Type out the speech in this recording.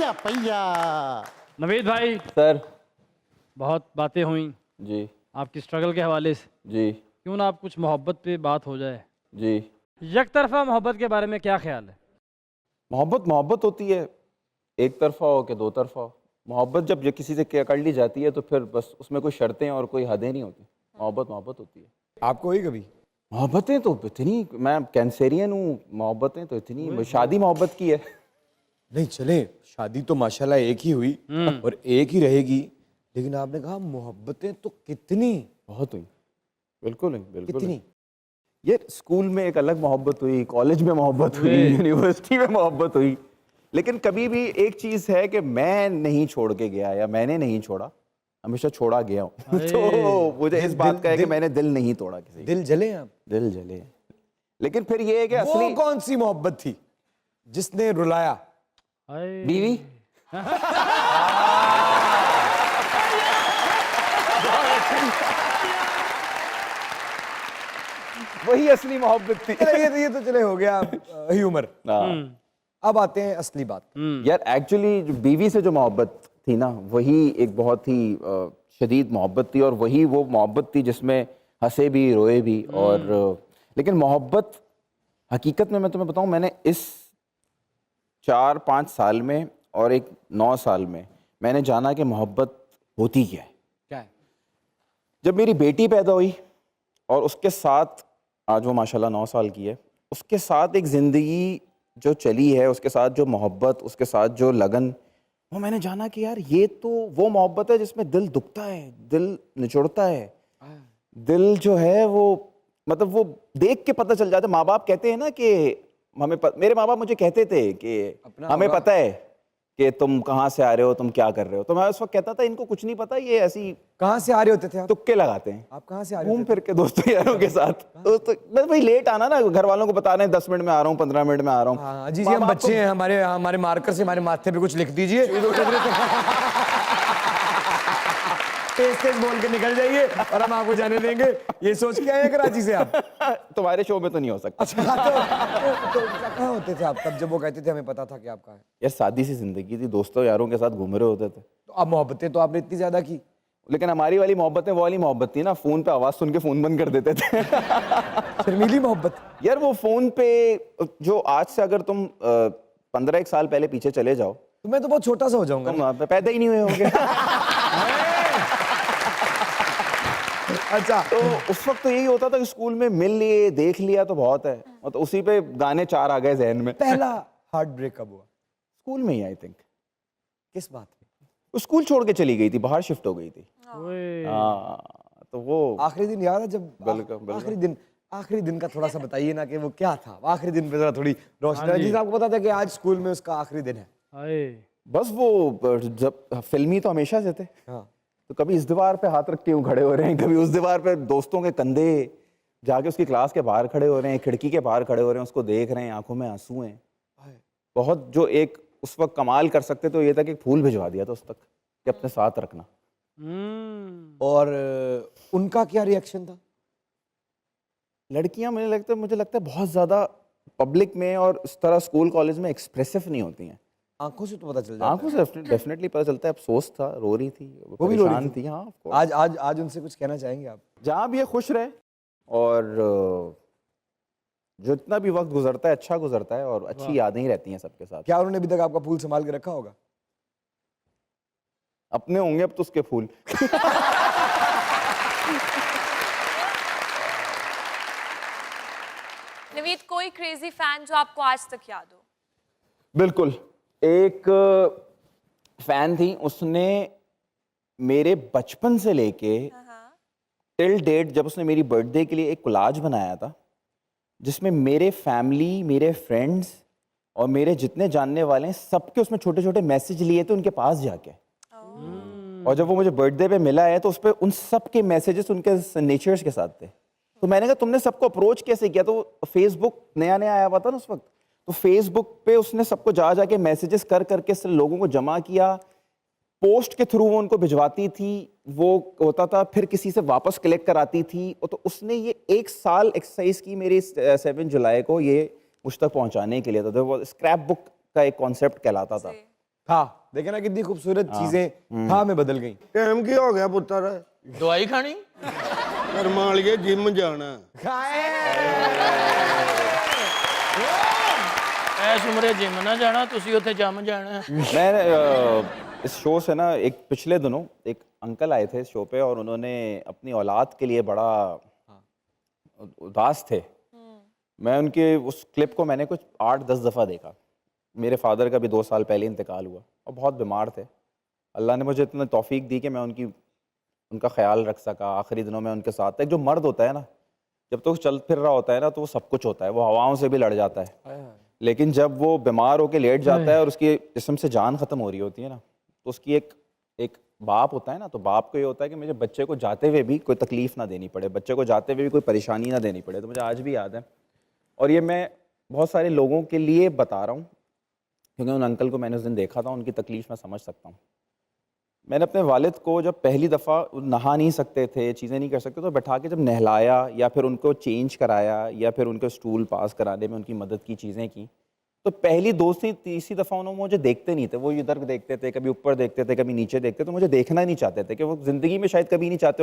पहिया पहिया। नवीद भाई, सर। बहुत बातें हुई जी आपकी स्ट्रगल के हवाले से, जी क्यों ना आप कुछ मोहब्बत पे बात हो जाए। जी। एक तरफा मोहब्बत के बारे में क्या ख्याल है? मोहब्बत मोहब्बत होती है, एक तरफा हो कि दो तरफा हो। मोहब्बत जब ये किसी से कर ली जाती है तो फिर बस उसमें कोई शर्तें और कोई हदें नहीं होती। मोहब्बत मोहब्बत होती है। आपको हुई कभी? मोहब्बतें तो इतनी, मैं कैंसेरियन हूँ, मोहब्बतें तो इतनी, शादी मोहब्बत की है। नहीं चले, शादी तो माशाल्लाह एक ही हुई और एक ही रहेगी, लेकिन आपने कहा मोहब्बतें तो कितनी। बहुत हुई, बिल्कुल बिल्कुल। कितनी? ये स्कूल में एक अलग मोहब्बत हुई, कॉलेज में मोहब्बत हुई, यूनिवर्सिटी में मोहब्बत हुई, लेकिन कभी भी एक चीज़ है कि मैं नहीं छोड़ के गया या मैंने नहीं छोड़ा, हमेशा छोड़ा गया हूँ। तो मुझे इस बात का है कि मैंने दिल नहीं तोड़ा किसी। दिल जले आप? दिल जले, लेकिन फिर ये है कि वो असली कौन सी मोहब्बत थी जिसने रुलाया? बीवी। वही असली मोहब्बत थी। ये तो चले हो गया ह्यूमर। अब आते हैं असली बात। यार एक्चुअली जो बीवी से जो मोहब्बत थी ना, वही एक बहुत ही शदीद मोहब्बत थी, और वही वो मोहब्बत थी जिसमें हंसे भी रोए भी। और लेकिन मोहब्बत हकीकत में मैं तुम्हें बताऊं, मैंने इस 4-5 साल में और एक 9 साल में मैंने जाना कि मोहब्बत होती क्या है। क्या है? जब मेरी बेटी पैदा हुई और उसके साथ, आज वो माशाल्लाह 9 साल की है, उसके साथ एक ज़िंदगी जो चली है, उसके साथ जो मोहब्बत, उसके साथ जो लगन, वो मैंने जाना कि यार ये तो वो मोहब्बत है जिसमें दिल दुखता है, दिल निचोड़ता है, दिल जो है वो, मतलब वो देख के पता चल जाता है। माँ बाप कहते हैं ना कि मेरे माँ बाप मुझे कहते थे कि हमें पता है कि तुम कहाँ से आ रहे हो, तुम क्या कर रहे हो। तो मैं उस वक्त कहता था इनको कुछ नहीं पता, ये ऐसी कहाँ से आ रहे होते थे आप? तुक्के लगाते हैं। आप कहाँ से आ रहे घूम होते फिर के दोस्तों यारों के साथ। तो बस भाई लेट आना ना, घर वालों को बता रहे हैं 10 मिनट में आ रहा हूँ, 15 मिनट में आ रहा हूँ। हाँ जी जी, हम बच्चे हैं, हमारे मार्कर से हमारे माथे पे कुछ लिख दीजिए, तेज तेज बोल के निकल जाइए और हम आपको जाने देंगे। ये सोच के आए कराची से आप? तुम्हारे शो में तो नहीं हो सकता। अच्छा, तो कहाँ होते थे आप तब जब वो कहते थे हमें पता था कि आप कहाँ हैं? यार सादी सी जिंदगी थी, दोस्तों यारों के साथ घूम रहे होते थे। तो अब मोहब्बतें तो आपने इतनी ज्यादा की, लेकिन हमारी वाली मोहब्बतें वो वाली मोहब्बत थी ना, फोन पे आवाज सुन के फोन बंद कर देते थे। शर्मीली मोहब्बत। यार वो फोन पे जो, आज से अगर तुम 15-1 साल पहले पीछे चले जाओ, तो मैं तो बहुत छोटा सा हो जाऊंगा। तुम पैदा ही नहीं हुए होंगे। अच्छा, तो उस वक्त तो यही होता था कि स्कूल में मिल लिए, देख लिया तो बहुत है, तो उसी पे गाने 4 आ गए जहन में। पहला हार्ट ब्रेक कब हुआ? स्कूल में ही आई थिंक। किस बात पे? वो स्कूल छोड़ के चली गई थी, बाहर शिफ्ट हो गई थी। तो वो आखिरी दिन याद है जब? बिल्कुल। आखिरी दिन का थोड़ा सा बताइए ना कि वो क्या था आखिरी दिन पे, जरा थोड़ी रोशनी। जिस आपको पता था कि आज स्कूल में उसका आखिरी दिन है। बस वो जब फिल्मी तो हमेशा से थे। हाँ। तो कभी इस दीवार पे हाथ रख के यूं खड़े हो रहे हैं, कभी उस दीवार पे दोस्तों के कंधे जाके उसकी क्लास के बाहर खड़े हो रहे हैं, खिड़की के बाहर खड़े हो रहे हैं, उसको देख रहे हैं, आंखों में आंसू हैं। बहुत जो एक उस वक्त कमाल कर सकते तो ये था कि फूल भिजवा दिया था उस तक कि अपने साथ रखना। और उनका क्या रिएक्शन था? लड़कियां मुझे लगता है बहुत ज्यादा पब्लिक में और इस तरह स्कूल कॉलेज में एक्सप्रेसिव नहीं होती हैं। आंखों से तो पता चल जाता आंखों से डेफिनेटली पता चलता है। अफसोस था, रो रही थी, वो भी रो रही थी। हाँ, आज उनसे कुछ कहना चाहेंगे आप? जहाँ भी ये खुश रहे, और जितना भी वक्त गुजरता है अच्छा गुजरता है, और अच्छी यादें ही रहती हैं सबके साथ। क्या उन्होंने अभी तक आपका फूल संभाल के रखा होगा? अपने होंगे अब तो उसके फूल। नवीद, कोई क्रेजी फैन जो आपको आज तक याद हो? बिल्कुल, एक फैन थी, उसने मेरे बचपन से लेके टिल डेट, जब उसने मेरी बर्थडे के लिए एक कोलाज बनाया था जिसमें मेरे फैमिली, मेरे फ्रेंड्स और मेरे जितने जानने वाले हैं सबके उसमें छोटे छोटे मैसेज लिए थे उनके पास जाके। और जब वो मुझे बर्थडे पे मिला है तो उस पर उन सब के मैसेजेस उनके सिग्नेचर्स के साथ थे। तो मैंने कहा तुमने सबको अप्रोच कैसे किया? तो फेसबुक नया नया आया हुआ था ना उस वक्त, तो फेसबुक पे उसने सबको जा जाके मैसेजेस कर करके लोगों को जमा किया, पोस्ट के थ्रू वो उनको भिजवाती थी, वो होता था, फिर किसी से वापस कलेक्ट कराती थी। तो उसने ये 1 साल एक्सरसाइज की मेरी 7 जुलाई को ये मुझ तक पहुंचाने के लिए। तो वो स्क्रैप बुक का एक कॉन्सेप्ट कहलाता था। था देखे ना कितनी खूबसूरत चीजें था में बदल गई। टाइम की हो गया पुत्र दवाई खानी कर्मा वालिए जिम जाना ਐਸ ਉਮਰੇ ਜਿਮ ਨਾ ਜਾਣਾ ਤੁਸੀਂ ਉੱਥੇ ਜੰਮ ਜਾਣਾ। मैं इस शो से ना एक पिछले दिनों एक अंकल आए थे इस शो पे और उन्होंने अपनी औलाद के लिए बड़ा उदास थे। मैं उनके उस क्लिप को मैंने कुछ 8-10 दफ़ा देखा। मेरे फादर का भी 2 साल पहले इंतकाल हुआ और बहुत बीमार थे। अल्लाह ने मुझे इतना तौफीक दी कि मैं उनका ख्याल रख सका। आखिरी दिनों में उनके साथ। एक जो मर्द होता है ना, जब तो चल फिर रहा होता है ना तो वो सब कुछ होता है, वो हवाओं से भी लड़ जाता है, लेकिन जब वो बीमार होकर लेट जाता है और उसके जिस्म से जान ख़त्म हो रही होती है ना, तो उसकी एक बाप होता है ना, तो बाप को ये होता है कि मुझे बच्चे को जाते हुए भी कोई तकलीफ़ ना देनी पड़े, बच्चे को जाते हुए भी कोई परेशानी ना देनी पड़े। तो मुझे आज भी याद है और ये मैं बहुत सारे लोगों के लिए बता रहा हूँ क्योंकि उन अंकल को मैंने उस दिन देखा था, उनकी तकलीफ़ मैं समझ सकता हूँ। मैंने अपने वालिद को जब पहली दफ़ा नहा नहीं सकते थे, चीज़ें नहीं कर सकते, तो बैठा के जब नहलाया या फिर उनको चेंज कराया या फिर उनको स्टूल पास कराने में उनकी मदद की, चीज़ें की, तो पहली 2-3 दफ़ा उन्होंने मुझे देखते नहीं थे। वो इधर देखते थे, कभी ऊपर देखते थे, कभी नीचे देखते, तो मुझे देखना नहीं चाहते थे कि वो ज़िंदगी में शायद कभी नहीं चाहते